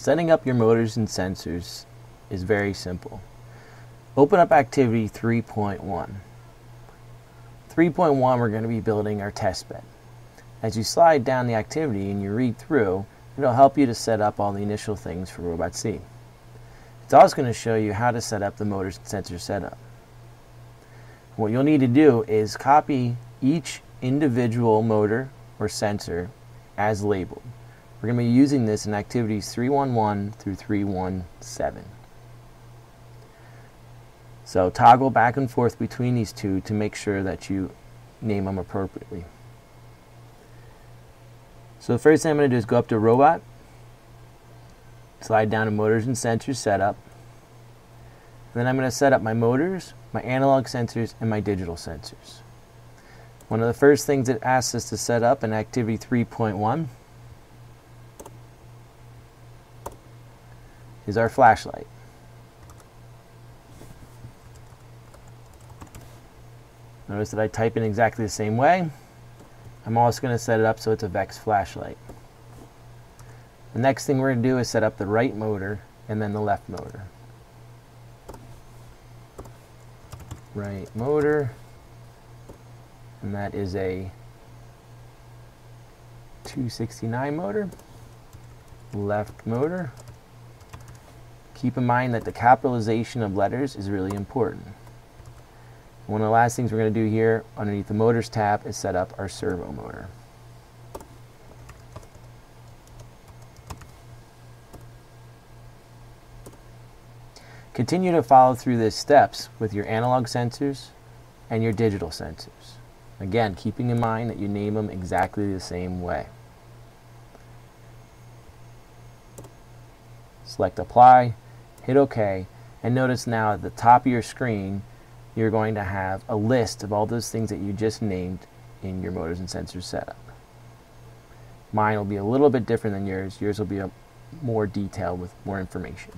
Setting up your motors and sensors is very simple. Open up activity 3.1. 3.1, we're going to be building our test bed. As you slide down the activity and you read through, it'll help you to set up all the initial things for RobotC. It's also going to show you how to set up the motors and sensor setup. What you'll need to do is copy each individual motor or sensor as labeled. We're going to be using this in activities 3.1 through 3.17. So toggle back and forth between these two to make sure that you name them appropriately. So the first thing I'm going to do is go up to Robot, slide down to Motors and Sensors Setup. And then I'm going to set up my motors, my analog sensors, and my digital sensors. One of the first things it asks us to set up in activity 3.1 is our flashlight. Notice that I type in exactly the same way. I'm also going to set it up so it's a VEX flashlight. The next thing we're going to do is set up the right motor and then the left motor. Right motor, and that is a 269 motor. Left motor. Keep in mind that the capitalization of letters is really important. One of the last things we're going to do here underneath the Motors tab is set up our servo motor. Continue to follow through these steps with your analog sensors and your digital sensors. Again, keeping in mind that you name them exactly the same way. Select Apply, hit OK, and notice now at the top of your screen you're going to have a list of all those things that you just named in your motors and sensors setup. Mine will be a little bit different than yours. Yours will be more detailed with more information.